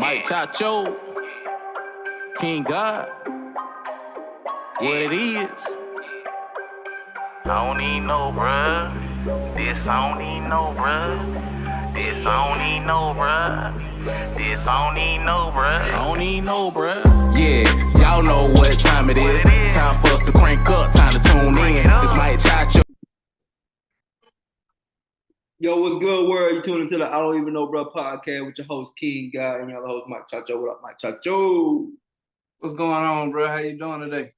Mike Chacho, King God, what it is. I don't even know, bruh. This I don't even know, bruh. This I don't even know, bruh. This I don't even know, bruh. I don't even know, bruh. Yeah, y'all know what time it is. Time for us to crank up, time to tune in. It's Mike Chacho. Yo, what's good, world? You tuning into the I Don't Even Know, Bro podcast with your host, King Guy, and your other host, Mike Chacho. What up, Mike Chacho? What's going on, bro? How you doing today?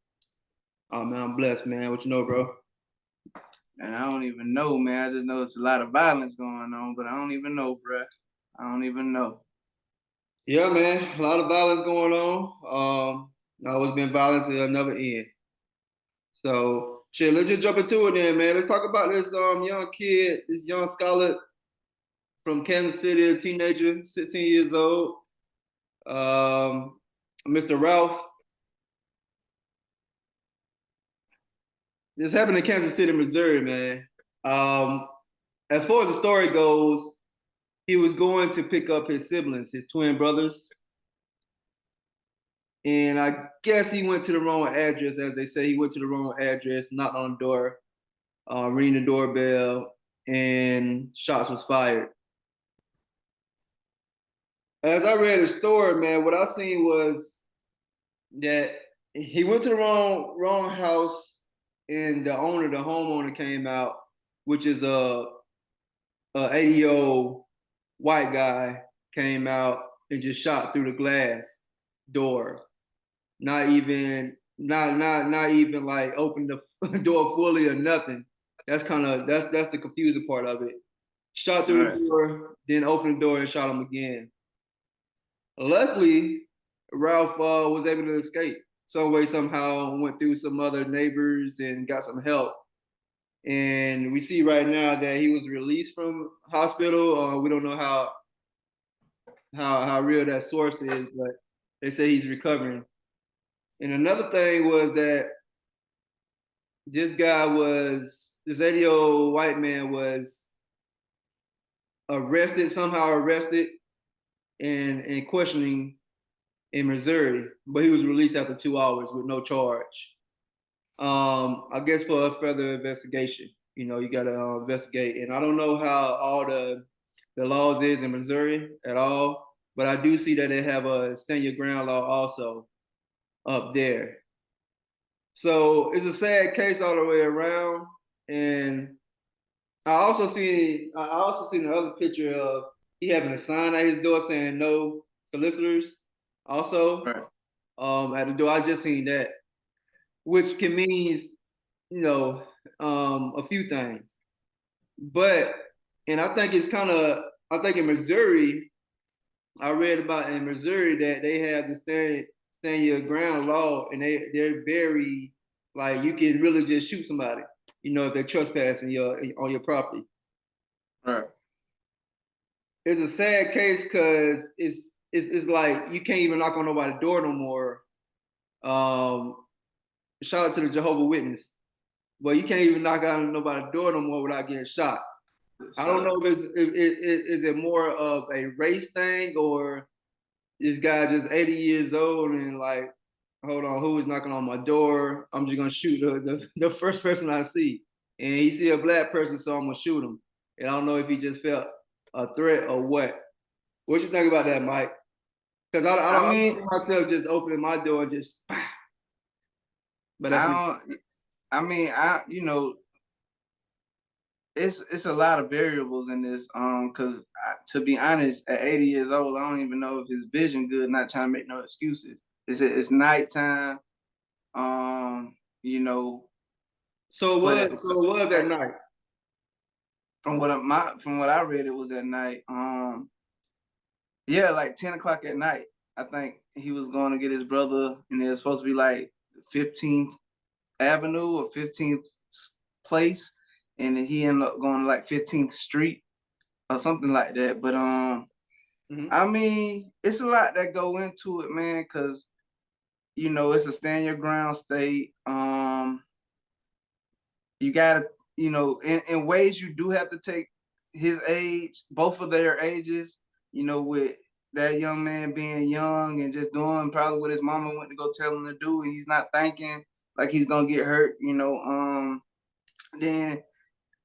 Oh, man, I'm blessed, man. What you know, bro? And I don't even know, man. I just know it's a lot of violence going on, but I don't even know, bro. I don't even know. Yeah, man, a lot of violence going on. Always been violence, it'll never end. So, shit, let's just jump into it then, man. Let's talk about this young kid, this young scholar from Kansas City, a teenager, 16 years old. Mr. Ralph. This happened in Kansas City, Missouri, man. As far as the story goes, he was going to pick up his siblings, his twin brothers. And I guess he went to the wrong address, as they say. He went to the wrong address, knocked on the door, ringing the doorbell, and shots was fired. As I read the story, man, what I seen was that he went to the wrong house, and the homeowner came out, which is a 80-year-old white guy, came out and just shot through the glass door. Not even like open the door fully or nothing. That's the confusing part of it. Shot through the door, then opened the door and shot him again. Luckily, Ralph was able to escape some way, somehow, went through some other neighbors and got some help. And we see right now that he was released from hospital. We don't know how real that source is, but they say he's recovering. And another thing was that this 80-year-old white man was somehow arrested and questioning in Missouri, but he was released after 2 hours with no charge. I guess for a further investigation. You got to investigate. And I don't know how all the laws is in Missouri at all, but I do see that they have a stand your ground law also up there. So it's a sad case all the way around. And I also seen the other picture of he having a sign at his door saying no solicitors also. Right. At the door. I just seen that, which can mean a few things. But I think in Missouri, I read about in Missouri that they have the stand your ground law, and they're very, like, you can really just shoot somebody, if they're trespassing on your property. Right. It's a sad case because it's like you can't even knock on nobody's door no more. Shout out to the Jehovah's Witness, but you can't even knock on nobody's door no more without getting shot. I don't know if is it more of a race thing, or this guy just 80 years old and like, hold on, who is knocking on my door? I'm just gonna shoot the first person I see, and he see a black person, so I'm gonna shoot him. And I don't know if he just felt a threat or what. What you think about that, Mike? Because I don't see myself just opening my door and just. But it's a lot of variables in this. Because to be honest, at 80 years old, I don't even know if his vision good. Not trying to make no excuses. It's nighttime. So what was at night? From what I read, it was at night. Yeah, like 10 o'clock at night. I think he was going to get his brother, and it was supposed to be like 15th Avenue or 15th Place, and then he ended up going to like 15th Street or something like that. But I mean, it's a lot that go into it, man, because it's a stand your ground state. You gotta, in ways you do have to take his age, both of their ages, with that young man being young and just doing probably what his mama went to go tell him to do, and he's not thinking like he's gonna get hurt, you know. Then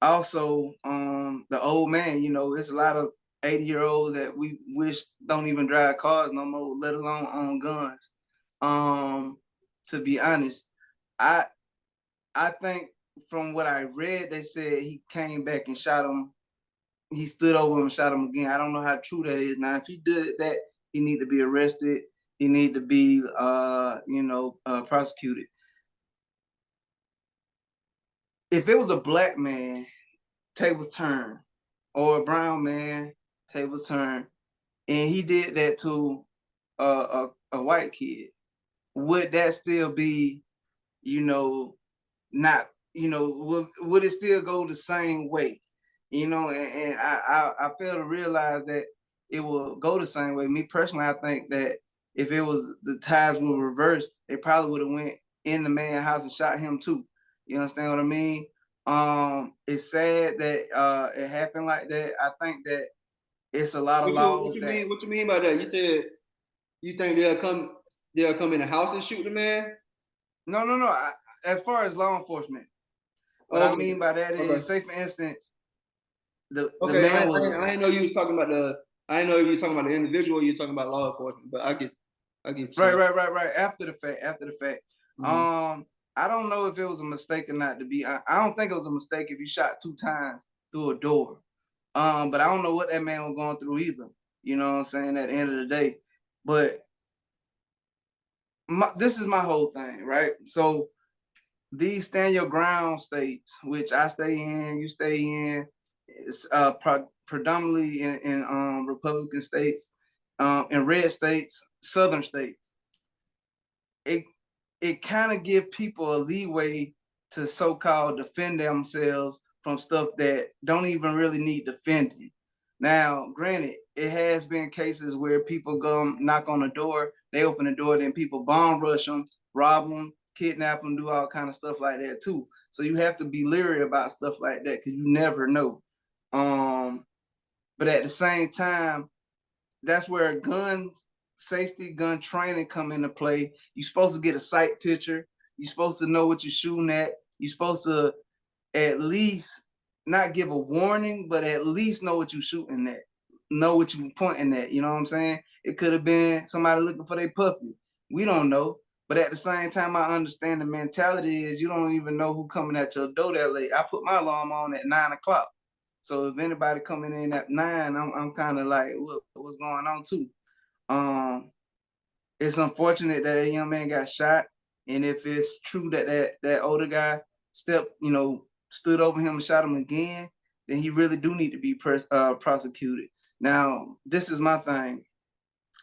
also the old man, you know, it's a lot of 80-year-olds that we wish don't even drive cars no more, let alone own guns. To be honest, I think from what I read, they said he came back and shot him. He stood over him and shot him again. I don't know how true that is. Now, if he did that, he need to be arrested. He need to be, prosecuted. If it was a black man, tables turn, or a brown man, tables turn, and he did that to a white kid, would that still be, you know, not, you know, would it still go the same way? You know, and I fail to realize that it will go the same way. Me personally, I think that if it was the ties were reversed, they probably would have went in the man's house and shot him too. You understand what I mean? It's sad that it happened like that. I think that it's a lot of laws that. What you mean by that? You said you think they'll come in the house and shoot the man? No. As far as law enforcement, what I mean by that is, say for instance, the man was. I didn't know you was talking about the. I didn't know if you were talking about the individual. Or you were talking about law enforcement, but I get. Right. After the fact. Mm-hmm. I don't know if it was a mistake or not. I don't think it was a mistake if you shot 2 times through a door. But I don't know what that man was going through either. You know what I'm saying? At the end of the day, but this is my whole thing, right? So these stand your ground states, which I stay in, you stay in, it's predominantly in Republican states, in red states, southern states. It kind of give people a leeway to so-called defend themselves from stuff that don't even really need defending. Now, granted, it has been cases where people go knock on the door, they open the door, then people bomb rush them, rob them, kidnap them, do all kind of stuff like that too. So you have to be leery about stuff like that because you never know. But at the same time, that's where gun safety, gun training come into play. You're supposed to get a sight picture. You're supposed to know what you're shooting at. You're supposed to at least not give a warning, but at least know what you're shooting at. Know what you're pointing at. You know what I'm saying? It could have been somebody looking for their puppy. We don't know. But at the same time, I understand the mentality is you don't even know who coming at your door that late. I put my alarm on at 9 o'clock. So if anybody coming in at 9, I'm kind of like, what's going on too? It's unfortunate that a young man got shot. And if it's true that that older guy stood over him and shot him again, then he really do need to be prosecuted. Now, this is my thing.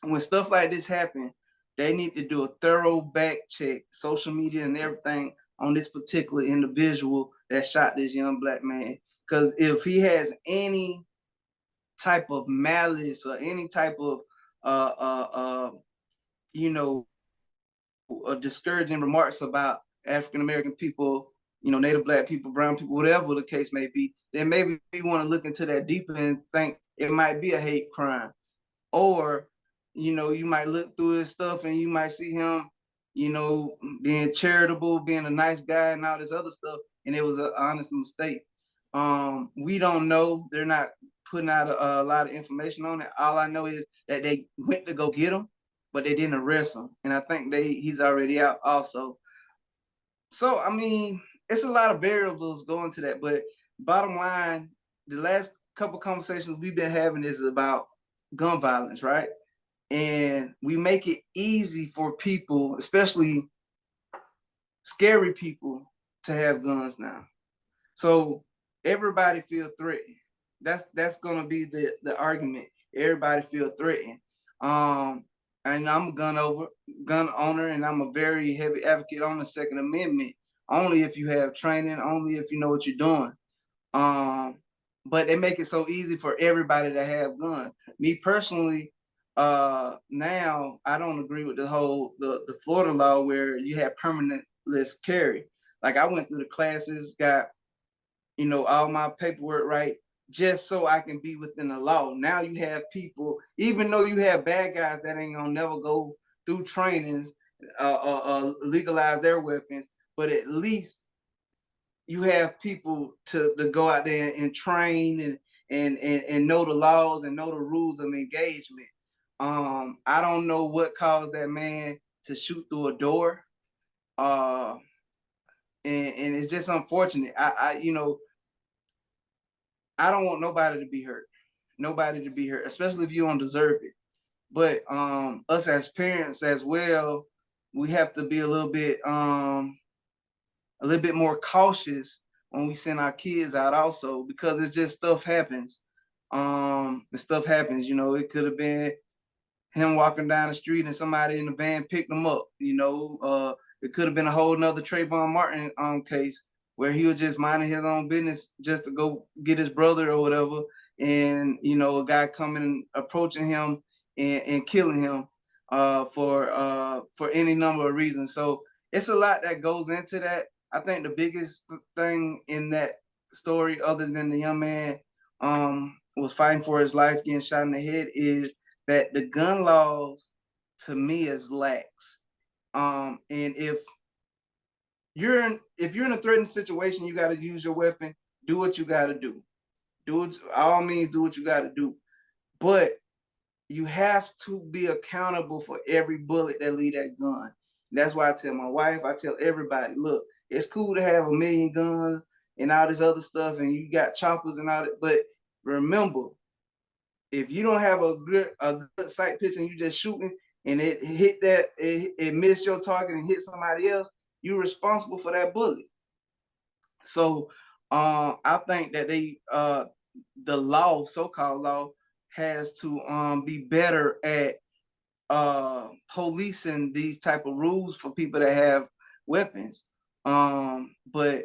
When stuff like this happen, they need to do a thorough back check, social media and everything on this particular individual that shot this young black man. Because if he has any type of malice or any type of discouraging remarks about African American people, Native Black people, brown people, whatever the case may be, then maybe we want to look into that deeper and think it might be a hate crime. Or, you might look through his stuff and you might see him, being charitable, being a nice guy and all this other stuff, and it was an honest mistake. We don't know. They're not putting out a lot of information on it. All I know is that they went to go get him, but they didn't arrest him. And I think he's already out also. So, I mean, it's a lot of variables going to that. But bottom line, the last couple conversations we've been having is about gun violence, right? And we make it easy for people, especially scary people, to have guns now. So everybody feel threatened. That's gonna be the argument. Everybody feel threatened. And I'm a gun owner, and I'm a very heavy advocate on the Second Amendment. Only if you have training, only if you know what you're doing. But they make it so easy for everybody to have guns. Me personally, now I don't agree with the Florida law where you have permitless carry. Like I went through the classes, got all my paperwork right, just so I can be within the law. Now you have people, even though you have bad guys that ain't gonna never go through trainings, legalize their weapons, but at least you have people to go out there and train and know the laws and know the rules of engagement. I don't know what caused that man to shoot through a door. And it's just unfortunate. I I don't want nobody to be hurt. Nobody to be hurt, especially if you don't deserve it. But us as parents as well, we have to be a little bit more cautious when we send our kids out also, because it's just stuff happens. The stuff happens, it could have been him walking down the street and somebody in the van picked him up. It could have been a whole nother Trayvon Martin case where he was just minding his own business just to go get his brother or whatever, and a guy coming approaching him and killing him for any number of reasons. So it's a lot that goes into that. I think the biggest thing in that story, other than the young man was fighting for his life, getting shot in the head, is that the gun laws to me is lax. And if you're in a threatened situation, you got to use your weapon. Do what you got to do. All means do what you got to do. But you have to be accountable for every bullet that leave that gun. That's why I tell my wife, I tell everybody, look, it's cool to have 1 million guns and all this other stuff, and you got choppers and all that, but remember, if you don't have a good sight picture and you just shooting and it hit that, it missed your target and hit somebody else, you're responsible for that bullet. So I think that the law, so-called law, has to be better at policing these type of rules for people that have weapons. But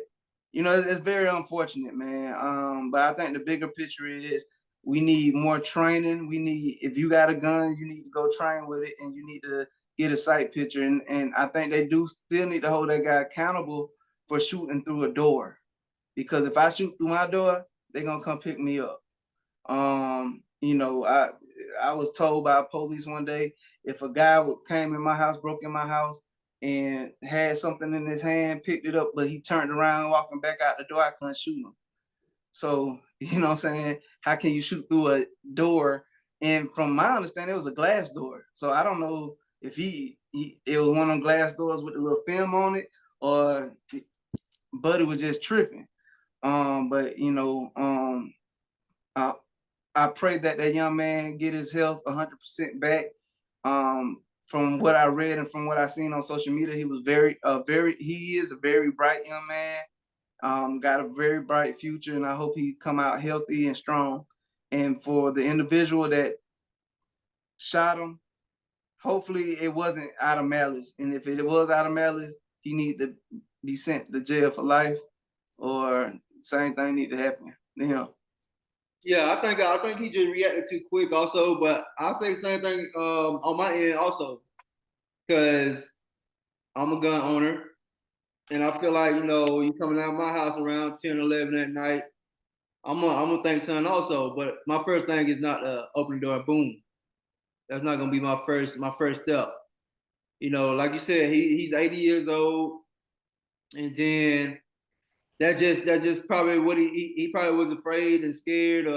it's very unfortunate, man. But I think the bigger picture is we need more training. If you got a gun, you need to go train with it, and you need to get a sight picture. And I think they do still need to hold that guy accountable for shooting through a door, because if I shoot through my door, they're gonna come pick me up. I was told by police one day, if a guy came in my house, broke in my house, and had something in his hand, picked it up, but he turned around walking back out the door, I couldn't shoot him. So, you know what I'm saying? How can you shoot through a door? And from my understanding, it was a glass door. So I don't know if it was one of them glass doors with a little film on it, or Buddy was just tripping. But I pray that young man get his health 100% back. From what I read and from what I seen on social media, he was he is a very bright young man. Got a very bright future, and I hope he come out healthy and strong. And for the individual that shot him, hopefully it wasn't out of malice. And if it was out of malice, he need to be sent to jail for life, or same thing need to happen. Yeah, I think he just reacted too quick also, but I'll say the same thing on my end also, because I'm a gun owner, and I feel like, you coming out of my house around 10, 11 at night, I'm gonna think something also, but my first thing is not open the door, boom. That's not gonna be my first step. Like you said, he's 80 years old, and then that just probably what he probably was afraid and scared,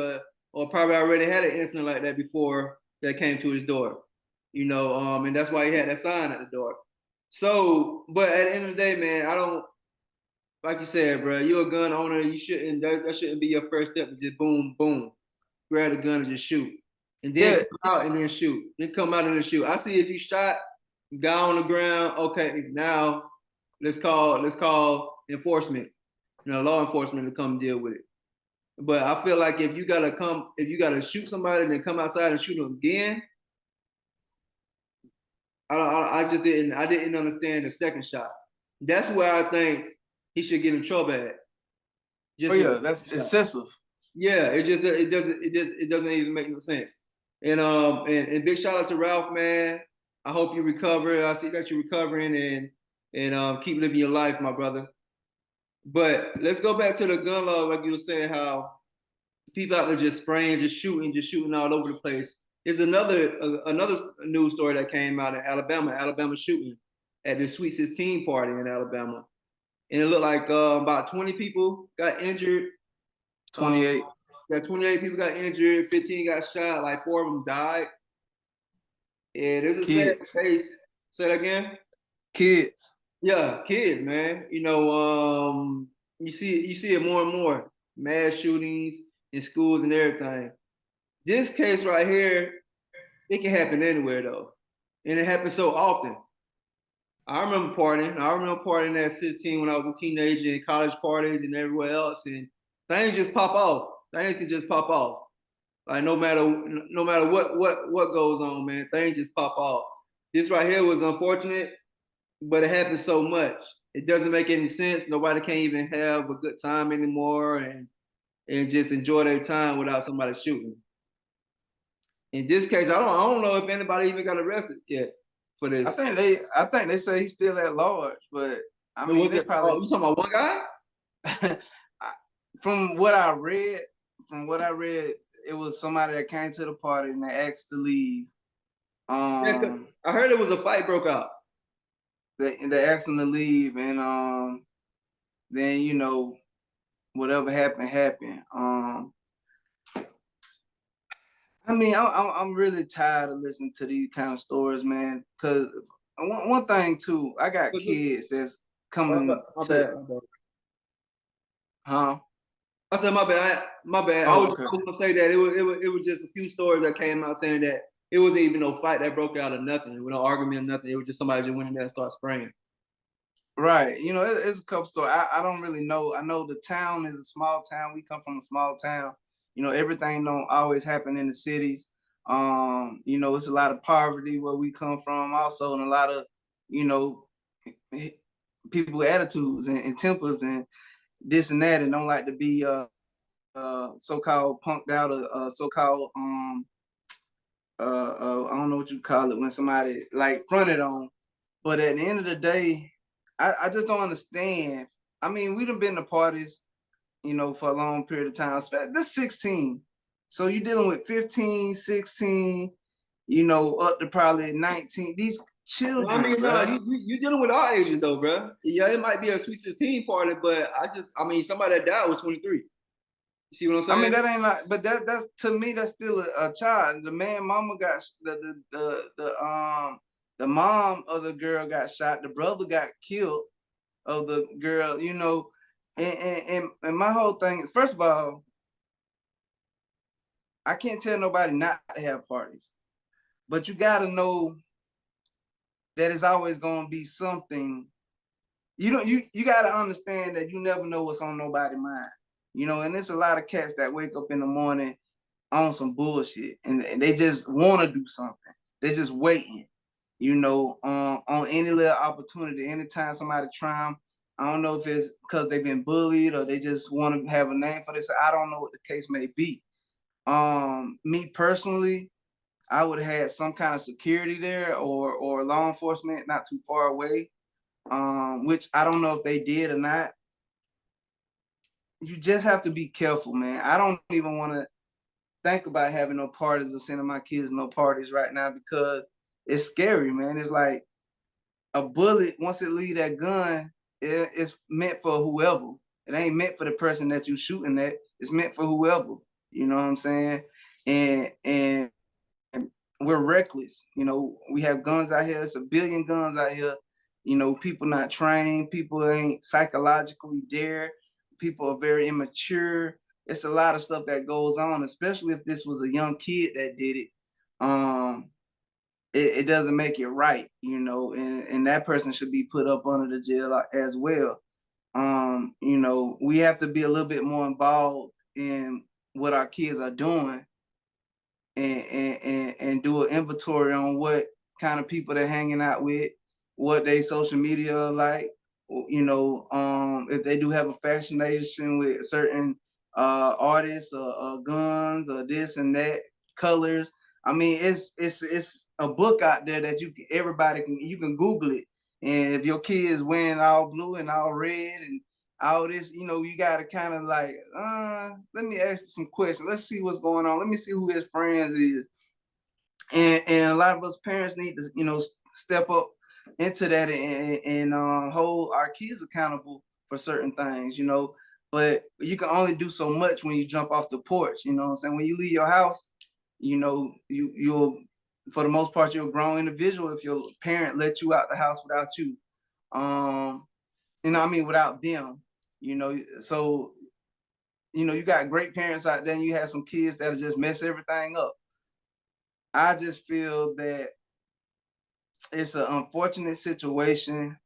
or probably already had an incident like that before that came to his door. And that's why he had that sign at the door. So, but at the end of the day, man, I don't, like you said, bro, you're a gun owner. You shouldn't, that shouldn't be your first step to just boom, boom, grab the gun and just shoot. And then come out and then shoot. Then come out and then shoot. I see if you shot, guy on the ground, okay, now let's call enforcement, law enforcement to come deal with it. But I feel like if you gotta shoot somebody and then come outside and shoot them again, I didn't understand the second shot. That's where I think he should get in trouble at. That's excessive. Yeah, it doesn't even make no sense. And big shout out to Ralph, man. I hope you recover. I see that you're recovering, and keep living your life, my brother. But let's go back to the gun law, like you were saying, how People out there just spraying, just shooting all over the place. There's another news story that came out in Alabama. Alabama shooting at the Sweet 16 party in Alabama, and it looked like about 20 people got injured. 28 Yeah, 28 people got injured, 15 got shot, like 4 of them died. Yeah, this is a sad kids. case. Say that again. Kids. Yeah, kids, man. You see it more and more. Mass shootings in schools and everything. This case right here, it can happen anywhere though. And it happens so often. I remember partying. I remember partying at 16 when I was a teenager in college parties and everywhere else. And things just pop off. Things can just pop off. Like no matter what goes on, man, things just pop off. This right here was unfortunate, but it happens so much. It doesn't make any sense. Nobody can even have a good time anymore and just enjoy their time without somebody shooting. In this case, I don't know if anybody even got arrested yet for this. I think they say he's still at large, but I mean they probably. Oh, you talking about one guy? From what I read, it was somebody that came to the party and they asked to leave. Yeah, I heard it was a fight broke out. They asked him to leave, and then whatever happened. I mean, I'm really tired of listening to these kind of stories, man. Because one thing too, I got kids that's coming. My bad. Huh? I said my bad. I was gonna say that it was just a few stories that came out saying that it wasn't even no fight that broke out or nothing. It was no argument or nothing. It was just somebody just went in there and started spraying. Right. It's a couple stories. I don't really know. I know the town is a small town. We come from a small town. Everything don't always happen in the cities. It's a lot of poverty where we come from also, and a lot of, people with attitudes and tempers and this and that, and don't like to be so-called punked out or so-called I don't know what you call it when somebody like fronted on. But at the end of the day, I just don't understand. I mean, we done been to parties, for a long period of time. This 16. So you're dealing with 15, 16, up to probably 19. These children. I mean, no, you're dealing with our ages though, bro. Yeah, it might be a Sweet 16 party, but somebody that died was 23. You see what I'm saying? I mean, that ain't like, but that's to me, that's still a child. The mama got the mom of the girl got shot. The brother got killed of the girl. And my whole thing is, first of all, I can't tell nobody not to have parties, but you got to know that it's always going to be something. You got to understand that you never know what's on nobody's mind. And there's a lot of cats that wake up in the morning on some bullshit and they just want to do something. They're just waiting, on any little opportunity. Anytime somebody try them, I don't know if it's because they've been bullied or they just want to have a name for this. I don't know what the case may be. Me personally, I would have had some kind of security there or law enforcement not too far away, which I don't know if they did or not. You just have to be careful, man. I don't even want to think about having no parties or sending my kids no parties right now because it's scary, man. It's like a bullet, once it leave that gun, it's meant for whoever. It ain't meant for the person that you shooting at. It's meant for whoever. You know what I'm saying? And we're reckless. We have guns out here. It's a billion guns out here. People not trained. People ain't psychologically there. People are very immature. It's a lot of stuff that goes on, especially if this was a young kid that did it. It doesn't make it right, and that person should be put up under the jail as well. We have to be a little bit more involved in what our kids are doing and do an inventory on what kind of people they're hanging out with, what they social media are like. If they do have a fascination with certain artists or guns or this and that, colors. I mean, it's a book out there that you can Google it. And if your kid is wearing all blue and all red and all this, you got to kind of like, let me ask you some questions. Let's see what's going on. Let me see who his friends is. And a lot of us parents need to, step up into that and hold our kids accountable for certain things, But you can only do so much when you jump off the porch, you know what I'm saying? When you leave your house, you'll for the most part you're a grown individual if your parent let you out the house without you. Without them, So, you got great parents out there and you have some kids that'll just mess everything up. I just feel that it's an unfortunate situation.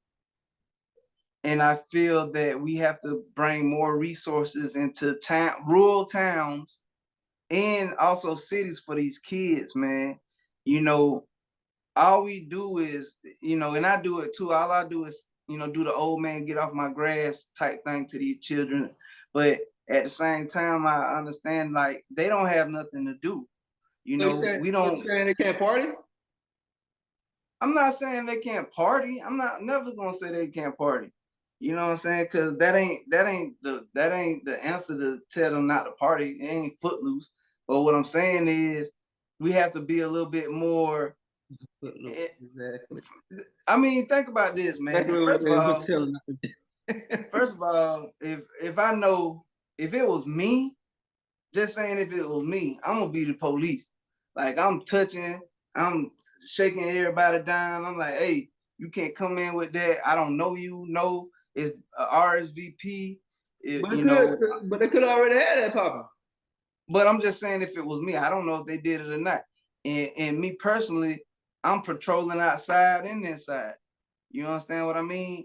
And I feel that we have to bring more resources into rural towns and also cities for these kids, man. All we do is, and I do it too. All I do is, do the old man get off my grass type thing to these children. But at the same time, I understand like they don't have nothing to do. We don't. You saying they can't party? I'm not saying they can't party. I'm not never gonna say they can't party. You know what I'm saying? Because that ain't the answer to tell them not to party. It ain't footloose. But what I'm saying is we have to be a little bit more. Exactly. I mean, think about this, man. First of all, if I know if it was me, just saying if it was me, I'm gonna be the police. Like I'm shaking everybody down. I'm like, hey, you can't come in with that. I don't know you. No, it's a RSVP. But they could already have that popping. But I'm just saying if it was me, I don't know if they did it or not. And me personally, I'm patrolling outside and inside. You understand what I mean?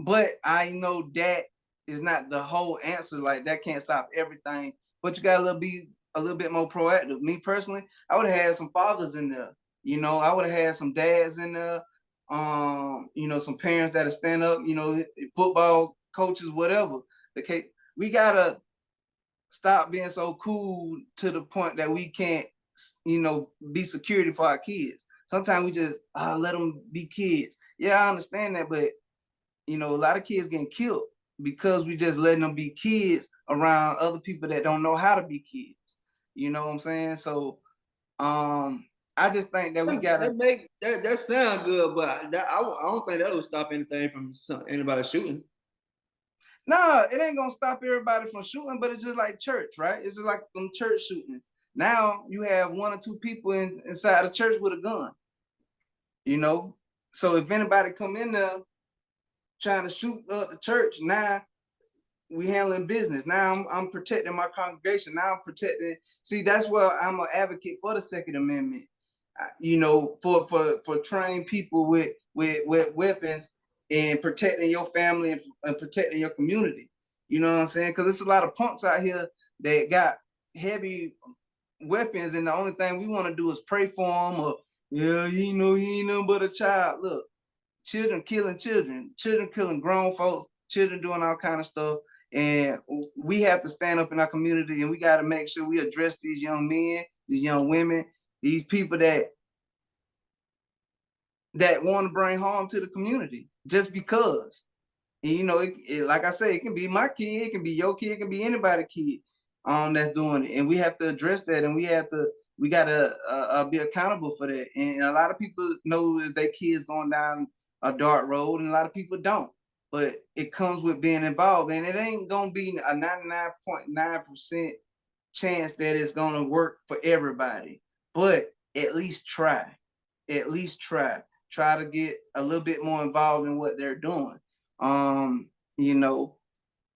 But I know that is not the whole answer. Like that can't stop everything. But you gotta be a little bit more proactive. Me personally, I would have had some fathers in there. I would have had some dads in there. Some parents that'll stand up. Football coaches, whatever. Okay, we gotta stop being so cool to the point that we can't, be security for our kids. Sometimes we just let them be kids. Yeah, I understand that, but a lot of kids getting killed because we just letting them be kids around other people that don't know how to be kids. You know what I'm saying? So, I just think that we gotta that sound good, but I don't think that will stop anything from anybody shooting. No, it ain't gonna stop everybody from shooting, but it's just like church, right? It's just like them church shootings. Now you have one or two people inside the church with a gun. So if anybody come in there trying to shoot up the church, now we handling business. Now I'm protecting my congregation. Now I'm protecting. See, that's where I'm an advocate for the Second Amendment. For trained people with weapons and protecting your family and protecting your community. You know what I'm saying? Because there's a lot of punks out here that got heavy weapons, and the only thing we want to do is pray for them. Or he ain't nothing but a child. Look, children killing grown folks, children doing all kind of stuff. And we have to stand up in our community, and we got to make sure we address these young men, these young women, these people that want to bring harm to the community just because. And, like I say, it can be my kid, it can be your kid, it can be anybody's kid that's doing it. And we have to address that, and we got to be accountable for that. And a lot of people know that their kids going down a dark road, and a lot of people don't. But it comes with being involved, and it ain't going to be a 99.9% chance that it's going to work for everybody. But at least try. Try to get a little bit more involved in what they're doing.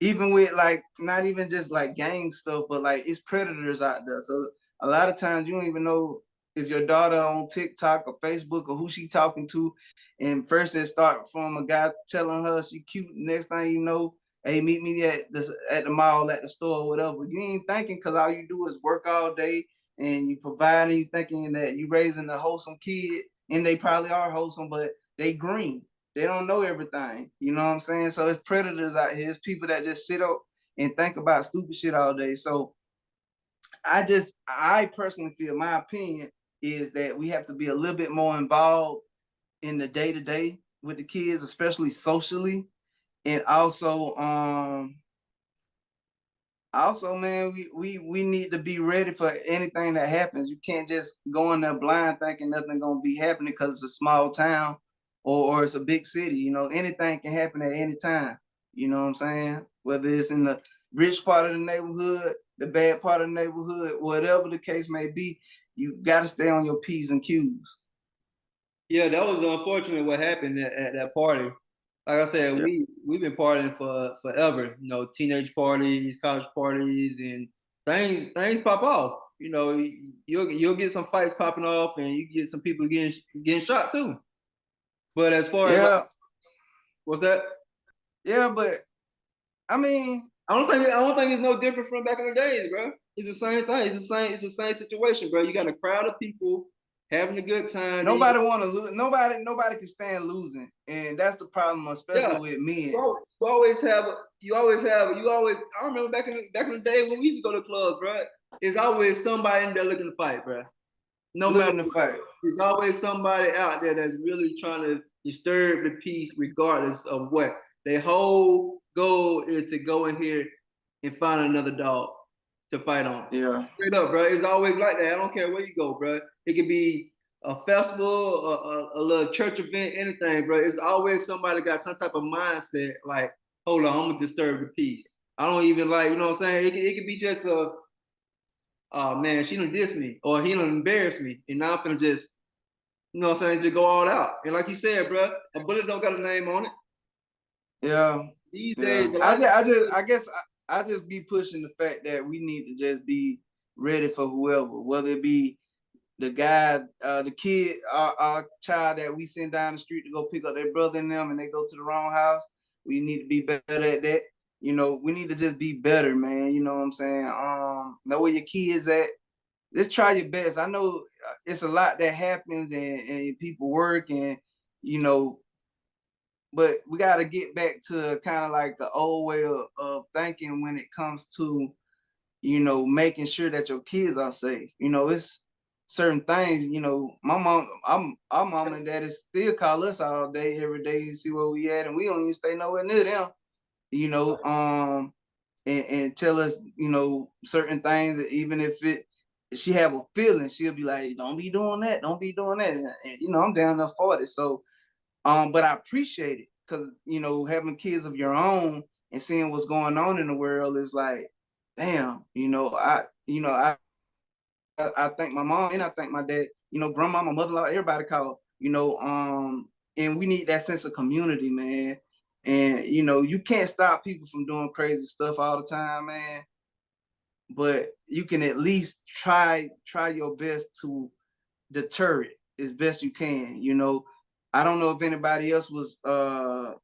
Even with like not even just like gang stuff, but like it's predators out there. So a lot of times you don't even know if your daughter on TikTok or Facebook or who she talking to. And first it start from a guy telling her she cute. Next thing you know, hey, meet me at the mall, at the store, or whatever. You ain't thinking because all you do is work all day and you provide, and you thinking that you raising a wholesome kid, and they probably are wholesome, but they green. They don't know everything. You know what I'm saying? So it's predators out here. It's people that just sit up and think about stupid shit all day. So I personally feel, my opinion is that we have to be a little bit more involved in the day-to-day with the kids, especially socially. And also, man, we need to be ready for anything that happens. You can't just go in there blind thinking nothing gonna be happening because it's a small town or it's a big city. You know, anything can happen at any time. You know what I'm saying? Whether it's in the rich part of the neighborhood, the bad part of the neighborhood, whatever the case may be, you got to stay on your P's and Q's. Yeah, that was unfortunate what happened at that party. Like I said, we've been partying for forever. You know, teenage parties, college parties, and things pop off. You know, you'll get some fights popping off, and you get some people getting shot too. But as far as like, Yeah, what's that? yeah, but I mean, I don't think it's no different from back in the days, bro. It's the same thing. It's the same situation, bro. You got a crowd of people having a good time. nobody want to lose. Nobody can stand losing, and that's the problem, especially Yeah, with men. you always have. I remember back in the day when we used to go to clubs, bro. There's always somebody in there looking to fight, bro. No matter Looking to what, fight. there's always somebody out there that's really trying to disturb the peace, regardless of what. Their whole goal is to go in here and find another dog to fight on. Yeah. Straight up, bro. It's always like that. I don't care where you go, bro. It could be a festival, a little church event, anything, bro. It's always somebody got some type of mindset like, hold on, I'm gonna disturb the peace. I don't even like, you know what I'm saying? It could be just a, oh man, she done diss me or he done embarrass me, and now I'm finna just, you know what I'm saying, just go all out. And like you said, bro, a bullet don't got a name on it. Yeah. These Yeah. days, I guess I just be pushing the fact that we need to just be ready for whoever, whether it be the guy, the kid, our child that we send down the street to go pick up their brother and them, and they go to the wrong house. We need to be better at that. You know, we need to just be better, man. You know what I'm saying? Know where your kids at. Just try your best. I know it's a lot that happens and people work and, you know, but we got to get back to kind of like the old way of thinking when it comes to, you know, making sure that your kids are safe. You know, it's certain things, you know, our mom and daddy still call us all day, every day to see where we at, and we don't even stay nowhere near them, you know, and tell us, you know, certain things, even if she have a feeling, she'll be like, don't be doing that, don't be doing that. And you know, I'm down to 40. So, but I appreciate it because, you know, having kids of your own and seeing what's going on in the world is like, damn, I thank my mom and I thank my dad, you know, grandma, my mother-in-law, everybody called, you know, and we need that sense of community, man. And, you know, you can't stop people from doing crazy stuff all the time, man. But you can at least try your best to deter it as best you can. You know, I don't know if anybody else was armed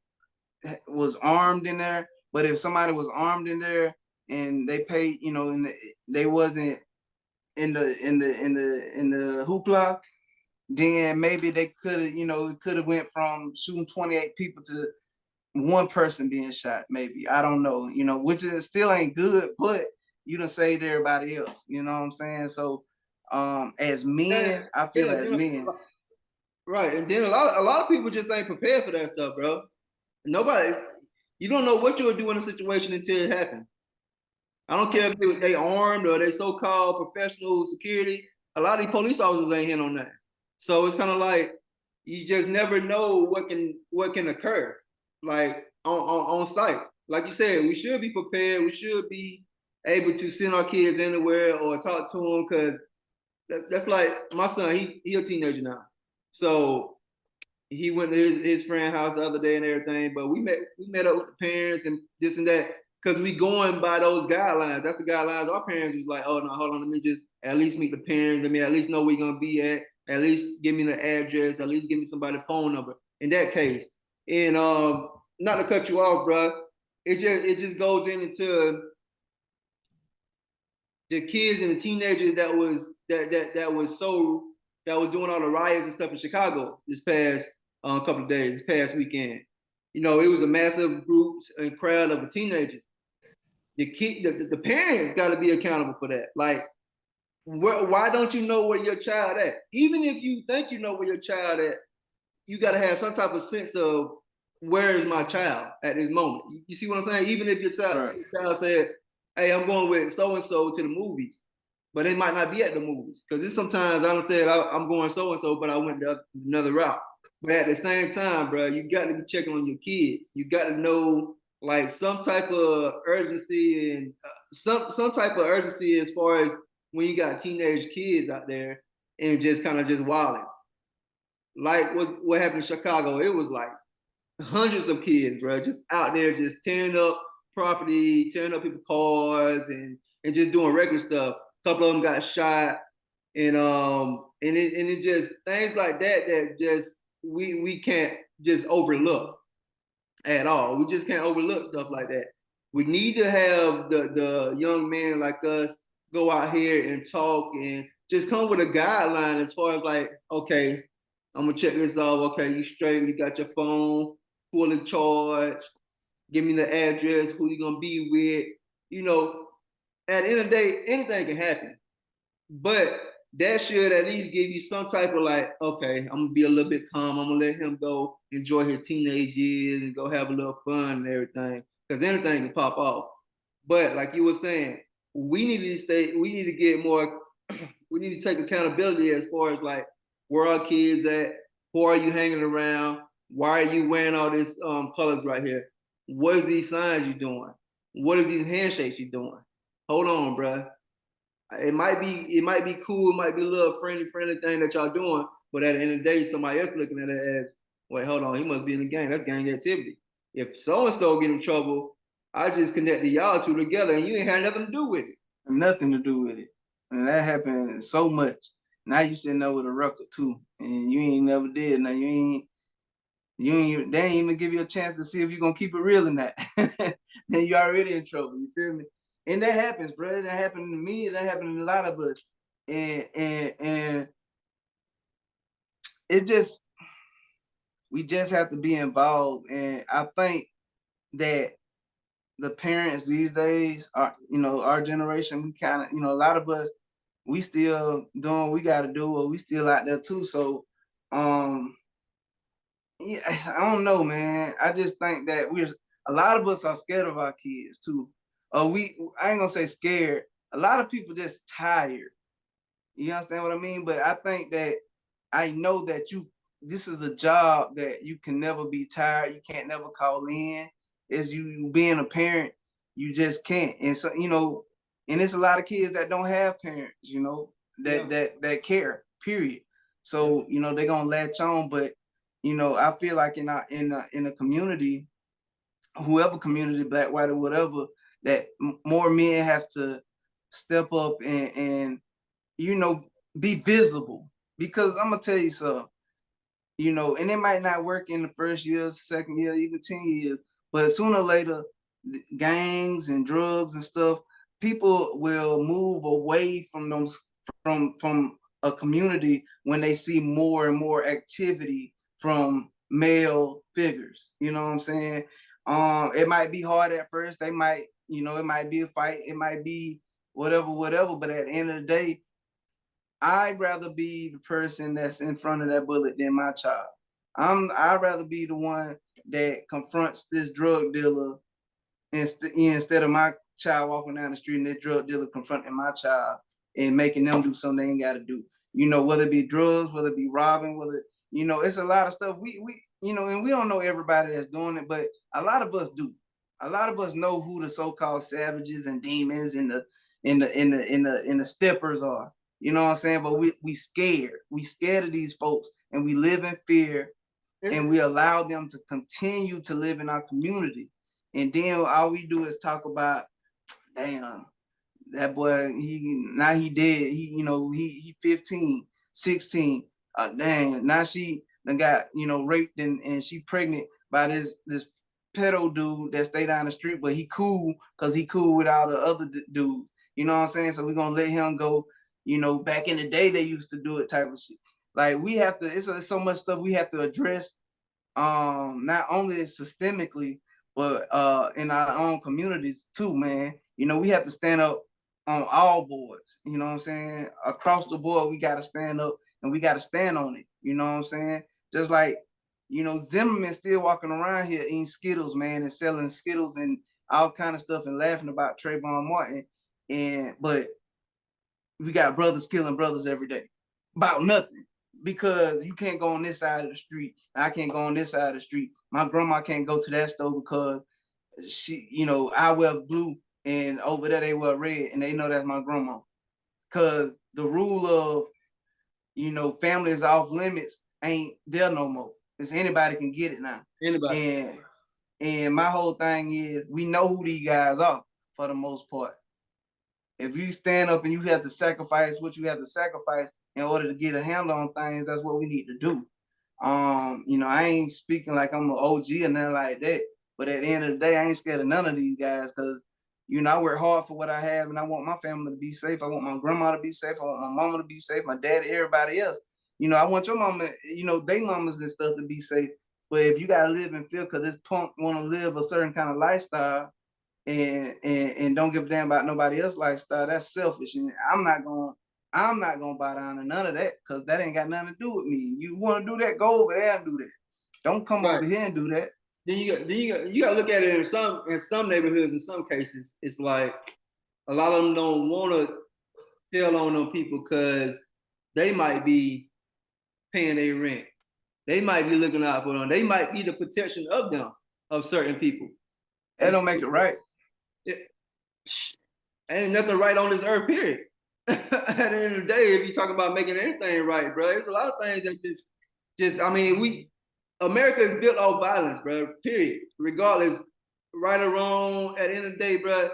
in there, but if somebody was armed in there and they paid, you know, and they wasn't in the hoopla, then maybe they could have, you know, it could have went from shooting 28 people to one person being shot. Maybe, I don't know, you know, which is still ain't good, but you done saved everybody else. You know what I'm saying? So, as men, I feel as men, right. And then a lot of people just ain't prepared for that stuff, bro. Nobody, you don't know what you'll do in a situation until it happens. I don't care if they armed or they so-called professional security. A lot of these police officers ain't in on that. So it's kind of like you just never know what can occur, like on site. Like you said, we should be prepared. We should be able to send our kids anywhere or talk to them because that's like my son. He a teenager now, so he went to his friend's house the other day and everything. But we met up with the parents and this and that because we going by those guidelines. That's the guidelines. Our parents was like, oh no, hold on, let me just at least meet the parents. Let me at least know where you're gonna be at. At least give me the address. At least give me somebody's phone number. In that case, and not to cut you off, bro. It just goes into the kids and the teenagers that was doing all the riots and stuff in Chicago this past couple of days, this past weekend. You know, it was a massive group and crowd of teenagers. The parents got to be accountable for that. Like, why don't you know where your child at? Even if you think you know where your child at, you got to have some type of sense of where is my child at this moment? You see what I'm saying? Even if your Right. child said, hey, I'm going with so-and-so to the movies, but they might not be at the movies. Because it's sometimes I don't say I'm going so-and-so, but I went another route. But at the same time, bro, you got to be checking on your kids. You got to know like some type of urgency and some type of urgency as far as when you got teenage kids out there and just kind of just wilding. Like what happened in Chicago, it was like hundreds of kids, bro, just out there just tearing up property, tearing up people's cars, and just doing regular stuff. A couple of them got shot, and it just things like that that just we can't just overlook at all. We just can't overlook stuff like that. We need to have the young men like us go out here and talk and just come with a guideline as far as like, okay, I'm gonna check this off. Okay, you straight, you got your phone fully charged, give me the address, who you gonna be with. You know, at the end of the day, anything can happen. But that should at least give you some type of like, okay, I'm gonna be a little bit calm. I'm gonna let him go enjoy his teenage years and go have a little fun and everything. Because anything can pop off. But like you were saying, we need to get more, we need to take accountability as far as like where our kids at, who are you hanging around, why are you wearing all these colors right here? What is these signs you doing? What is these handshakes you doing? Hold on, bruh. It might be cool, it might be a little friendly thing that y'all doing, but at the end of the day, somebody else looking at it as, wait, hold on, he must be in the gang. That's gang activity. If so and so get in trouble, I just connected y'all two together, and you ain't had nothing to do with it. Nothing to do with it, and that happened so much. Now you sitting there with a record too, and you ain't never did. Now you ain't. They ain't even give you a chance to see if you're gonna keep it real in that. Then you already in trouble. You feel me? And that happens, bro. That happened to me. That happened to a lot of us. And it just, we just have to be involved. And I think that the parents these days are, our generation, we kind of, a lot of us, we still doing what we got to do, or we still out there too. So, yeah, I don't know, man. I just think that a lot of us are scared of our kids too. I ain't gonna say scared. A lot of people just tired. You understand what I mean? But I think that I know that this is a job that you can never be tired. You can't never call in. As you being a parent, you just can't. And so, and it's a lot of kids that don't have parents, that care, period. So, they're gonna latch on. But, I feel like in a community, whoever community, black, white, or whatever, that more men have to step up and be visible. Because I'm gonna tell you something, and it might not work in the first year, second year, even 10 years, but sooner or later, gangs and drugs and stuff, people will move away from those from a community when they see more and more activity from male figures. You know what I'm saying? It might be hard at first. They might, it might be a fight. It might be whatever. But at the end of the day, I'd rather be the person that's in front of that bullet than my child. I'd rather be the one that confronts this drug dealer instead of my child walking down the street and this drug dealer confronting my child and making them do something they ain't got to do. Whether it be drugs, whether it be robbing, it's a lot of stuff. We and we don't know everybody that's doing it, but a lot of us do. A lot of us know who the so-called savages and demons and the steppers are. You know what I'm saying? But we scared. We scared of these folks, and we live in fear, and we allow them to continue to live in our community. And then all we do is talk about, damn, that boy, he dead. He 15, 16. Dang, now she done got, raped and she pregnant by this pedo dude that stay down the street, but he cool because he cool with all the other dudes. You know what I'm saying? So we're gonna let him go. Back in the day they used to do it type of shit. Like we have to, it's so much stuff we have to address, not only systemically, but in our own communities too, man. We have to stand up on all boards. You know what I'm saying? Across the board, we gotta stand up and we gotta stand on it. You know what I'm saying? Just like You know, Zimmerman still walking around here eating Skittles, man, and selling Skittles and all kind of stuff and laughing about Trayvon Martin. But we got brothers killing brothers every day about nothing, because you can't go on this side of the street. I can't go on this side of the street. My grandma can't go to that store because she, you know, I wear blue and over there they wear red, and they know that's my grandma. Cause the rule of, you know, family is off limits ain't there no more. It's anybody can get it now. Anybody. And my whole thing is, we know who these guys are for the most part. If you stand up and you have to sacrifice what you have to sacrifice in order to get a handle on things, that's what we need to do. You know, I ain't speaking like I'm an OG or nothing like that, but at the end of the day, I ain't scared of none of these guys, because, you know, I work hard for what I have, and I want my family to be safe. I want my grandma to be safe. I want my mama to be safe, my daddy, everybody else. You know, I want your mama, you know, they mamas and stuff to be safe. But if you gotta live in fear because this punk want to live a certain kind of lifestyle and don't give a damn about nobody else's lifestyle, that's selfish. And I'm not gonna bow down to none of that, because that ain't got nothing to do with me. You want to do that, go over there and do that. Don't come over here and do that. Then you got to look at it in some neighborhoods. In some cases, it's like a lot of them don't want to tell on them people because they might be paying their rent. They might be looking out for them. They might be the protection of them, of certain people. That don't make it right. Ain't nothing right on this earth, period. At the end of the day, if you talk about making anything right, bro, there's a lot of things that I mean, America is built off violence, bro, period. Regardless, right or wrong, at the end of the day, bro,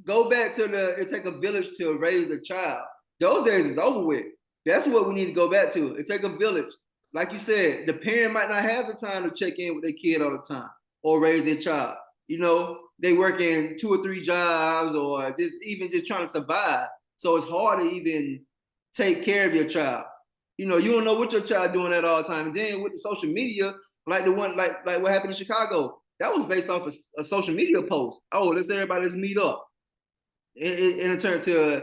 go back to it take a village to raise a child. Those days is over with. That's what we need to go back to. It take a village. Like you said, the parent might not have the time to check in with their kid all the time or raise their child. You know, they work in 2 or 3 jobs or just trying to survive. So it's hard to even take care of your child. You know, you don't know what your child doing at all time. And then with the social media, like what happened in Chicago, that was based off a social media post. Oh, let's meet up. And it turned to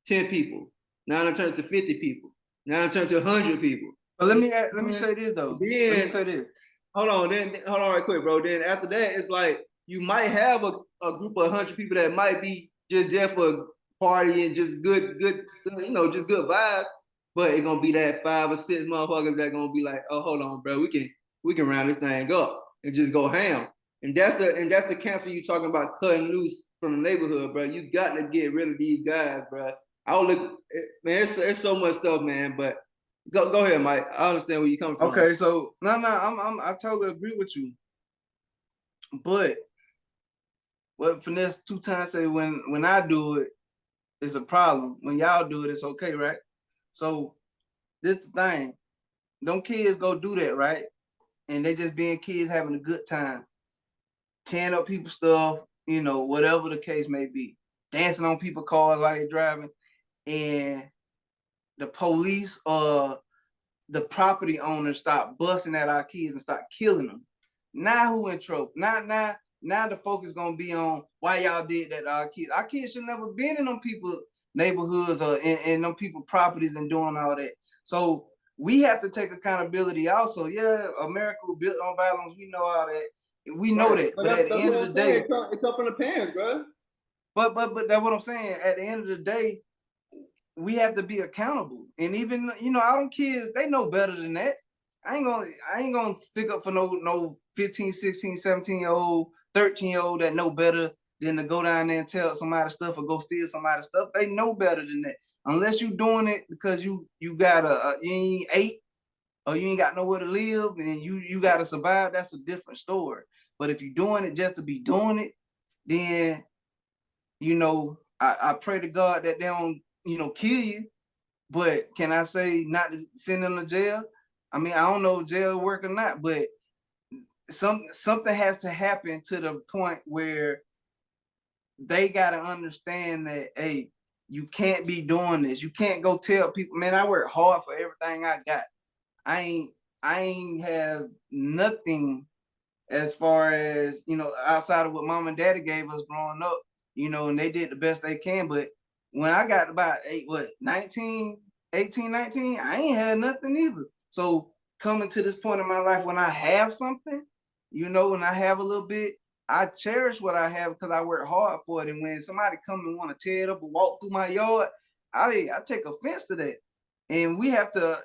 10 people. Now it turned to 50 people. Now it turned to 100 people. But let me say this though. Let me say this. Hold on right quick, bro. Then after that, it's like you might have a group of 100 people that might be just there for party and just good, you know, just good vibes. But it's gonna be that 5 or 6 motherfuckers that gonna be like, oh, hold on, bro, we can round this thing up and just go ham. And that's the cancer you talking about, cutting loose from the neighborhood, bro. You got to get rid of these guys, bro. Man, it's so much stuff, man. But go ahead, Mike. I understand where you come from. Okay, so I totally agree with you. But what Finesse 2 times say, when I do it, it's a problem. When y'all do it, it's okay, right? So this the thing. Them kids go do that, right? And they just being kids having a good time. Tearing up people's stuff, you know, whatever the case may be. Dancing on people's cars while they're driving. And the police or the property owners stop busting at our kids and start killing them. Now who in trouble? Now the focus gonna be on why y'all did that to our kids. Our kids should never been in them people's neighborhoods or in them people's properties and doing all that. So we have to take accountability also. Yeah, America was built on violence. We know all that. We know that. But at the end of the day, it comes from the parents, bro. But that's what I'm saying. At the end of the day, we have to be accountable. And even, you know, our kids, they know better than that. I ain't gonna stick up for no 15, 16, 17-year-old, 13-year-old that know better than to go down there and tell somebody stuff or go steal somebody's stuff. They know better than that. Unless you doing it because you got you ain't ate or you ain't got nowhere to live and you got to survive, that's a different story. But if you're doing it just to be doing it, then, you know, I pray to God that they don't, you know, kill you. But can I say not to send them to jail? I mean, I don't know if jail work or not, but something has to happen to the point where they got to understand that, hey, you can't be doing this. You can't go tell people, man, I work hard for everything I got. I ain't have nothing as far as, you know, outside of what mom and daddy gave us growing up, you know, and they did the best they can. But when I got about 18, 19, I ain't had nothing either. So coming to this point in my life when I have something, you know, when I have a little bit, I cherish what I have because I work hard for it. And when somebody come and want to tear it up or walk through my yard, I take offense to that. And we have to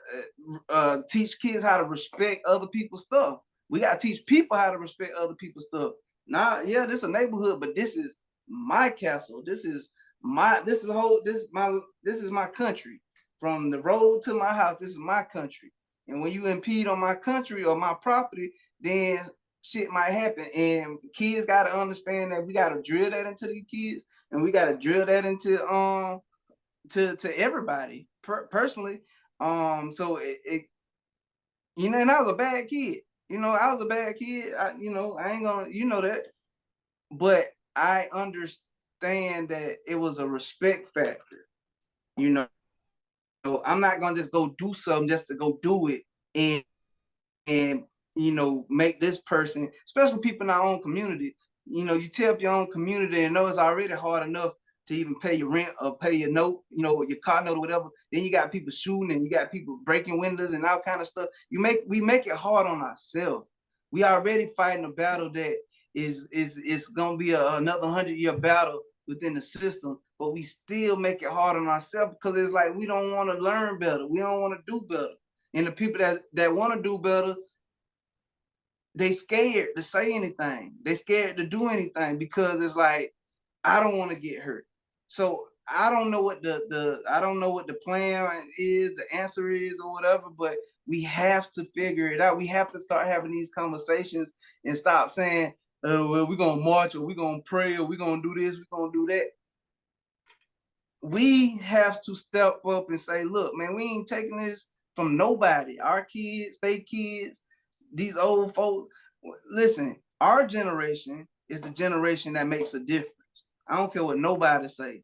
teach kids how to respect other people's stuff. We got to teach people how to respect other people's stuff. Now, yeah, this is a neighborhood, but this is my castle. This is my country. From the road to my house, this is my country. And when you impede on my country or my property, then shit might happen. And kids got to understand that we got to drill that into these kids, and we got to drill that into to everybody personally. So it you know, and I was a bad kid. You know, I was a bad kid. I ain't gonna, you know that. But I understand that it was a respect factor. You know, so I'm not gonna just go do something just to go do it and you know, make this person, especially people in our own community. You know, you tell your own community and know it's already hard enough to even pay your rent or pay your note, you know, your car note or whatever. Then you got people shooting and you got people breaking windows and all kind of stuff. We make it hard on ourselves. We already fighting a battle that is gonna be another 100-year battle within the system, but we still make it hard on ourselves because it's like we don't want to learn better. We don't want to do better. And the people that want to do better, they scared to say anything. They scared to do anything because it's like, I don't want to get hurt. So I don't know what the plan is, the answer is, or whatever, but we have to figure it out. We have to start having these conversations and stop saying, well, we're gonna march or we're gonna pray or we're gonna do this, we're gonna do that. We have to step up and say, look, man, we ain't taking this from nobody. Our kids, they kids, these old folks. Listen, our generation is the generation that makes a difference. I don't care what nobody say.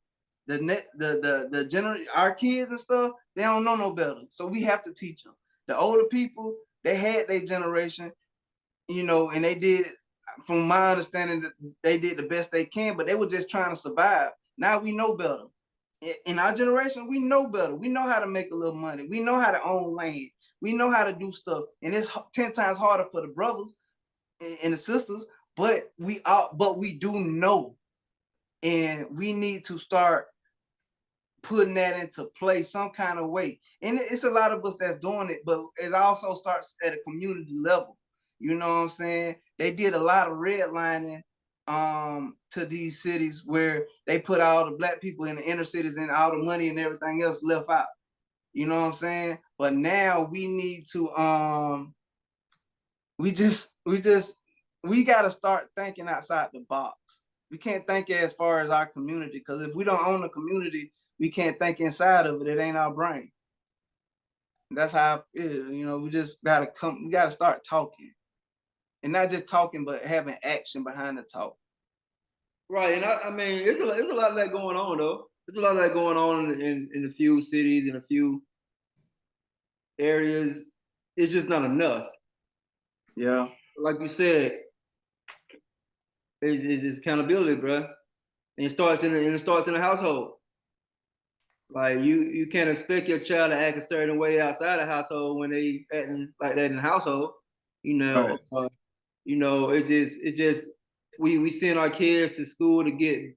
Our kids and stuff, they don't know no better. So we have to teach them. The older people, they had their generation, you know, and they did, from my understanding, they did the best they can, but they were just trying to survive. Now we know better. In our generation, we know better. We know how to make a little money. We know how to own land. We know how to do stuff. And it's 10 times harder for the brothers and the sisters, but we do know. And we need to start putting that into play some kind of way. And it's a lot of us that's doing it, but it also starts at a community level. You know what I'm saying? They did a lot of redlining to these cities where they put all the black people in the inner cities and all the money and everything else left out. You know what I'm saying? But now we need to we got to start thinking outside the box. We can't think as far as our community, because if we don't own the community, we can't think inside of it. It ain't our brain. That's how I feel. You know, we just gotta start talking. And not just talking, but having action behind the talk. Right, and I mean, it's a lot of that going on though. There's a lot of that going on in a few cities, in a few areas. It's just not enough. Yeah. Like you said, it's accountability, bro. And it starts in the household. Like you can't expect your child to act a certain way outside the household when they acting like that in the household. You know, right. You know, it just we send our kids to school to get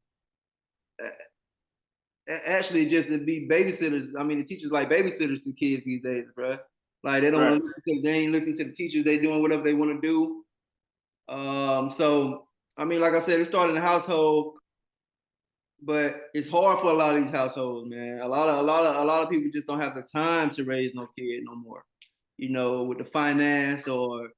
actually just to be babysitters. I mean, the teachers like babysitters to kids these days, bro. Like they don't want to listen to, they ain't listen to the teachers. They doing whatever they want to do. So I mean, like I said, it started in the household, but it's hard for a lot of these households, man. A lot of people just don't have the time to raise no kid no more. You know, with the finance or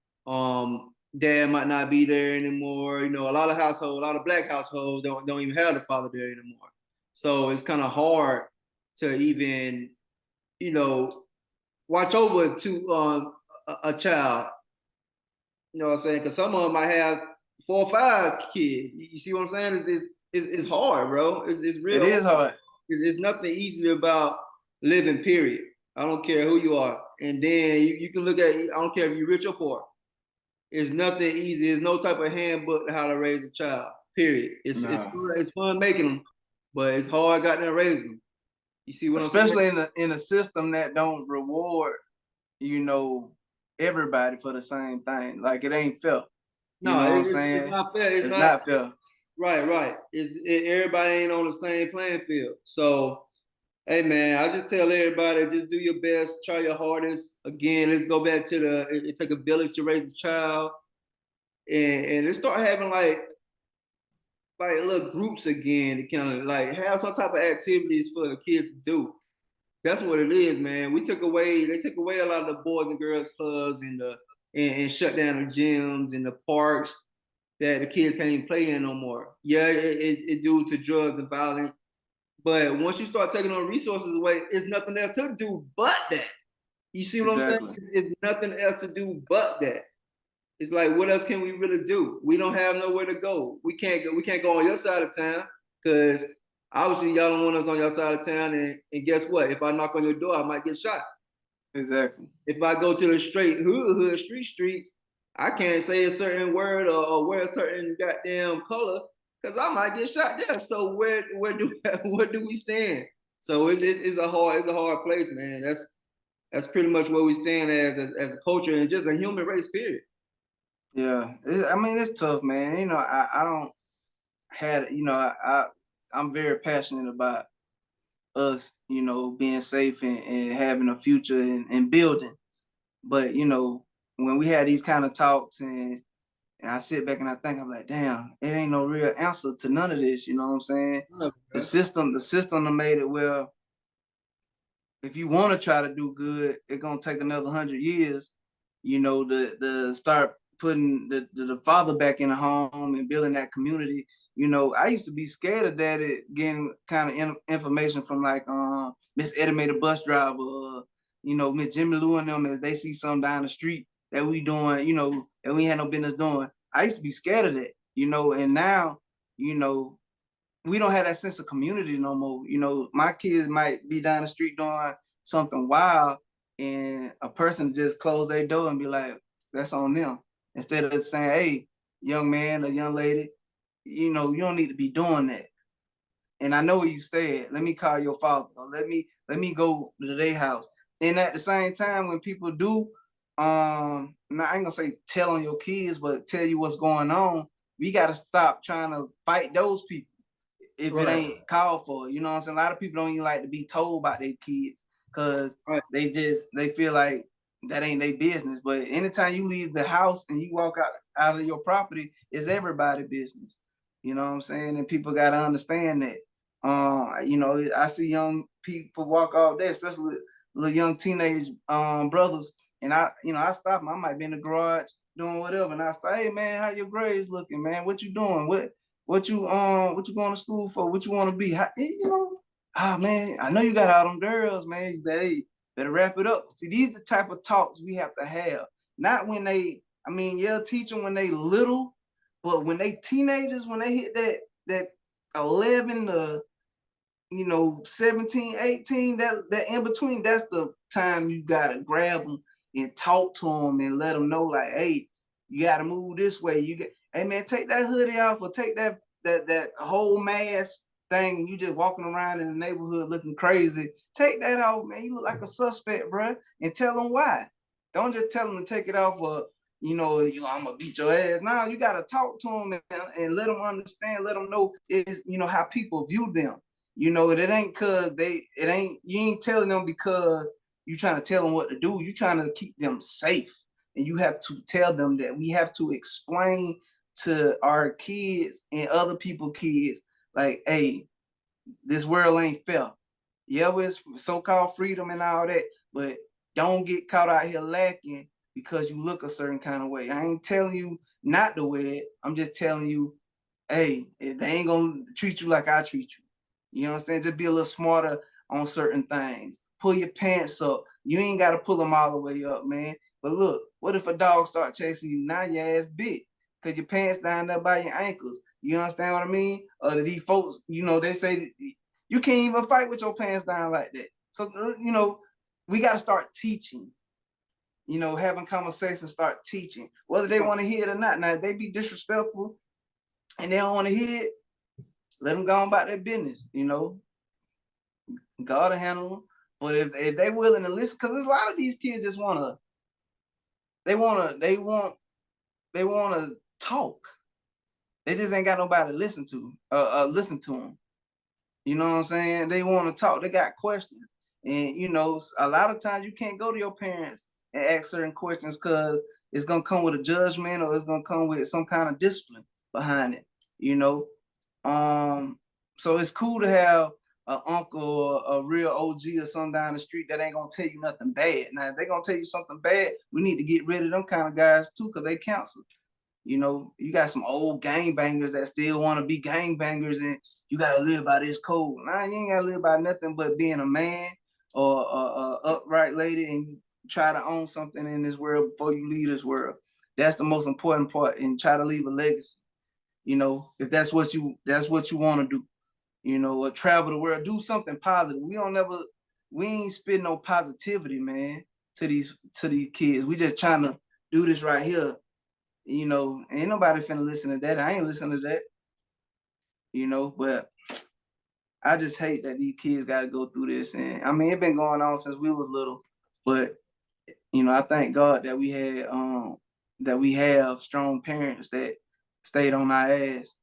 dad might not be there anymore. You know, a lot of black households don't even have the father there anymore. So it's kind of hard to even, you know, watch over to a child. You know what I'm saying? Because some of them might have 4 or 5 kids. You see what I'm saying? It's hard, bro. It's real. It is hard. It's nothing easy about living, period. I don't care who you are. And then you can look at, I don't care if you're rich or poor. It's nothing easy. There's no type of handbook to how to raise a child, period. It's fun making them, but it's hard gotten to raise them. You see what Especially I'm saying? in a system that don't reward, you know, everybody for the same thing. Like it ain't fair. You No, know what I'm it's saying? not fair. It's not not fair. right. Everybody ain't on the same playing field. So, hey man, I just tell everybody, just do your best, try your hardest. Again, let's go back to it take a village to raise a child, and let's start having like little groups again to kind of like have some type of activities for the kids to do. That's what it is, man. They took away a lot of the boys and girls clubs and shut down the gyms and the parks that the kids can't even play in no more. Yeah, it due to drugs and violence. But once you start taking those resources away, it's nothing else to do but that. You see what I'm Exactly. saying? It's nothing else to do but that. It's like, what else can we really do? We don't have nowhere to go. We can't go on your side of town because obviously y'all don't want us on your side of town. And guess what? If I knock on your door, I might get shot. Exactly. If I go to the straight hood streets, I can't say a certain word or wear a certain goddamn color because I might get shot there. So where do we stand? So it's a hard place, man. That's pretty much where we stand as a culture and just a human race, period. Yeah. I mean, it's tough, man. You know, I don't had, you know, I'm very passionate about us, you know, being safe and having a future and building. But, you know, when we had these kind of talks and I sit back and I think, I'm like, damn, it ain't no real answer to none of this. You know what I'm saying? The system that made it well, if you want to try to do good, it's gonna take another 100 years, you know, to start putting the father back in the home and building that community. You know, I used to be scared of that, getting kind of information from like Miss Eddie Mae the bus driver, you know, Miss Jimmy Lou and them as they see something down the street that we doing, you know, that we had no business doing. I used to be scared of that, you know, and now, you know, we don't have that sense of community no more. You know, my kids might be down the street doing something wild, and a person just close their door and be like, "That's on them." Instead of saying, "Hey, young man or young lady, you know, you don't need to be doing that." And I know where you stay at. Let me call your father. Or let me go to their house. And at the same time, when people do, now I ain't gonna say tell on your kids, but tell you what's going on, we gotta stop trying to fight those people if it ain't called for. You know what I'm saying? A lot of people don't even like to be told about their kids because they feel like that ain't their business. But anytime you leave the house and you walk out of your property, it's everybody's business. You know what I'm saying? And people gotta understand that. You know, I see young people walk all day, especially little young teenage brothers, and I stop them. I might be in the garage doing whatever, and I stop, hey man, how your grades looking, man? What you doing? What you going to school for? What you want to be? How, you know, man, I know you got all them girls, man. You better wrap it up. See, these are the type of talks we have to have. Not when yeah, teach them when they little, but when they teenagers, when they hit that 11 to 17, 18, that in between, that's the time you gotta grab them and talk to them and let them know, like, hey, you gotta move this way. Hey man, take that hoodie off or take that whole mask thing and you just walking around in the neighborhood looking crazy. Take that off, man. You look like a suspect, bro. And tell them why. Don't just tell them to take it off or I'm gonna beat your ass. Now you gotta talk to them and let them understand, let them know is how people view them. You know, it ain't cause you ain't telling them because you trying to tell them what to do. You trying to keep them safe. And you have to tell them that we have to explain to our kids and other people's kids, like, hey, this world ain't fair. Yeah, it's so-called freedom and all that, but don't get caught out here lacking because you look a certain kind of way. I ain't telling you not to wear it. I'm just telling you, hey, they ain't gonna treat you like I treat you. You understand? Just be a little smarter on certain things. Pull your pants up. You ain't got to pull them all the way up, man. But look, what if a dog start chasing you? Now your ass bit because your pants down there by your ankles. You understand what I mean? Or these folks, they say you can't even fight with your pants down like that. So, we got to start teaching. Having conversations, start teaching, whether they want to hear it or not. Now, if they be disrespectful and they don't want to hear it, let them go on about their business, God will handle them. But if they willing to listen, because there's a lot of these kids just want to they want to talk. They just ain't got nobody to listen to them. You know what I'm saying? They want to talk. They got questions. And, you know, a lot of times you can't go to your parents and ask certain questions because it's going to come with a judgment or it's going to come with some kind of discipline behind it, you know? So it's cool to have an uncle or a real OG or something down the street that ain't going to tell you nothing bad. Now, if they're going to tell you something bad, we need to get rid of them kind of guys too because they counsel. You know, you got some old gangbangers that still want to be gangbangers and you got to live by this code. Nah, you ain't got to live by nothing but being a man or a upright lady and try to own something in this world before you leave this world. That's the most important part, and try to leave a legacy. You know, if that's what you want to do, you know, or travel the world, do something positive. We ain't spitting no positivity, man, to these kids. We just trying to do this right here. You know, ain't nobody finna listen to that. I ain't listening to that. You know, but I just hate that these kids got to go through this. And I mean, it's been going on since we was little. But you know, I thank God that we have strong parents that stayed on our ass.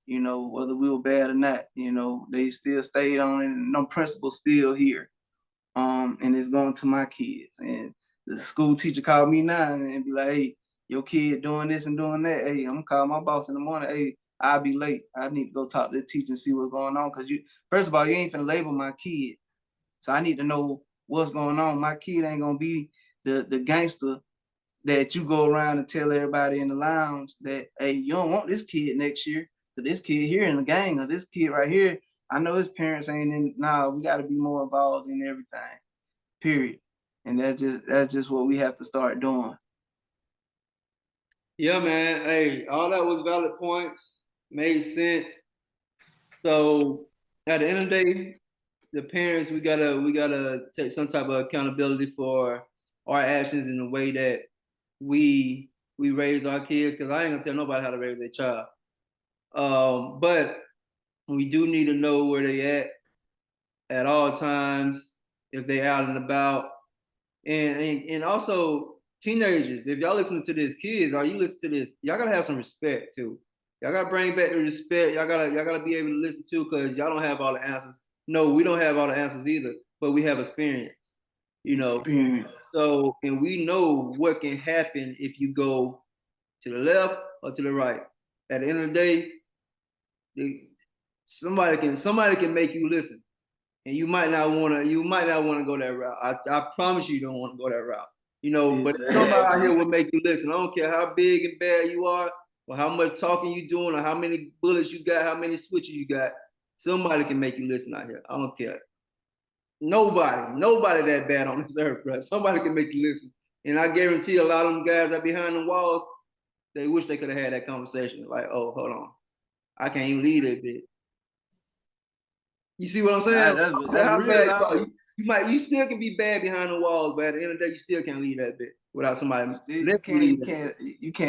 You know, whether we were bad or not. You know, they still stayed on it, and no principles still here. And it's going to my kids. And the school teacher called me now and be like, "Hey, your kid doing this and doing that. Hey, I'm gonna call my boss in the morning. Hey, I'll be late. I need to go talk to the teacher and see what's going on. Cause first of all, you ain't finna label my kid. So I need to know what's going on. My kid ain't gonna be the gangster that you go around and tell everybody in the lounge that, hey, you don't want this kid next year. But this kid here in the gang or this kid right here, I know his parents ain't in. Nah, we gotta be more involved in everything. Period. And that's just what we have to start doing. Yeah, man. Hey, all that was valid points, made sense. So at the end of the day, the parents we gotta take some type of accountability for our actions in the way that we raise our kids. Because I ain't gonna tell nobody how to raise their child. But we do need to know where they at all times if they out and about, and also teenagers. If y'all listening to this, kids, are you listening to this? Y'all gotta have some respect too. Y'all gotta bring back the respect. Y'all gotta be able to listen to, because y'all don't have all the answers. No, we don't have all the answers either, but we have experience. You know, Experience. so and we know what can happen if you go to the left or to the right. At the end of the day, somebody can make you listen, and you might not want to go that route. I promise you don't want to go that route. You know, but Exactly. somebody out here will make you listen. I don't care how big and bad you are, or how much talking you doing, or how many bullets you got, how many switches you got. Somebody can make you listen out here. I don't care. Nobody that bad on this earth, bro. Somebody can make you listen. And I guarantee a lot of them guys that behind the walls, they wish they could have had that conversation. Like, oh, hold on. I can't even leave that bit. You see what I'm saying? That's How real. bad you still can be bad behind the walls, but at the end of the day, you still can't leave that bit without somebody You can't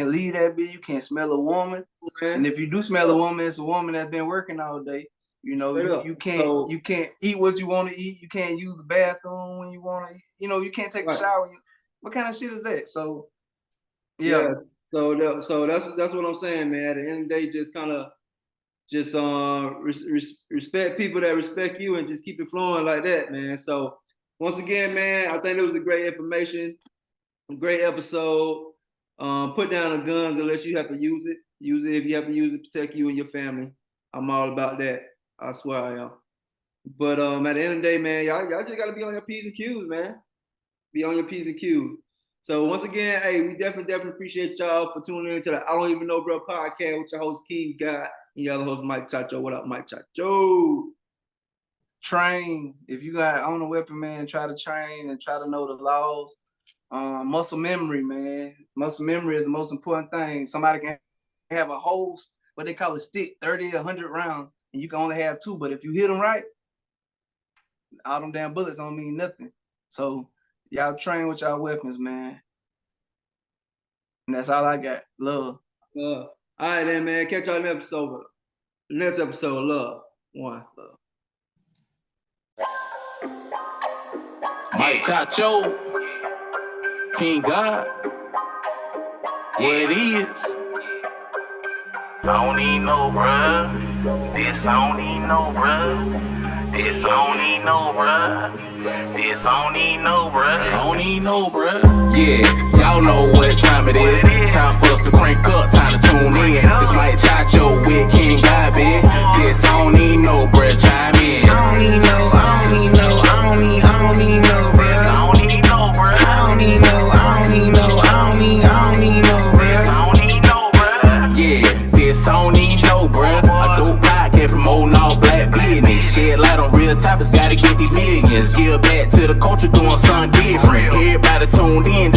leave that bit. You can't smell a woman. Man. And if you do smell a woman, it's a woman that's been working all day. You know, you can't eat what you want to eat. You can't use the bathroom when you want to. You know, you can't take a shower. What kind of shit is that? So, yeah. So that's what I'm saying, man. At the end of the day, just kind of respect people that respect you, and just keep it flowing like that, man. So once again, man, I think it was a great information, a great episode. Put down the guns unless you have to use it. Use it if you have to use it to protect you and your family. I'm all about that. I swear I am. But at the end of the day, man, y'all just gotta be on your P's and Q's, man. Be on your P's and Q's. So once again, hey, we definitely appreciate y'all for tuning in to the I Don't Even Know Bro podcast with your host King God and your other host Mike Chacho. What up, Mike Chacho? Train. If you got own a weapon, man, try to train and try to know the laws. Muscle memory, man. Muscle memory is the most important thing. Somebody can have a whole, what they call a stick, 30 or 100 rounds, and you can only have 2. But if you hit them right, all them damn bullets don't mean nothing. So y'all train with y'all weapons, man. And that's all I got. Love. All right, then, man. Catch y'all next episode. Next episode, love. One. Love. Mike Chacho, King God. What it is. I don't need no bruh. This I don't need no bruh. This I don't need no bruh. This I don't need no bruh. I don't need no bruh. Yeah, y'all know what time it is. Time for us to crank up, time to tune in. This Mike Chacho with King Bobby. This I don't need no bruh, chime in. I don't need no bruh. I don't need no bruh. I don't need no bruh. Yeah, this I don't need no bruh. A dope podcast promoting all black business. Shed light on real topics, gotta get these millions. Give back to the culture, doing something different. Everybody tuned in.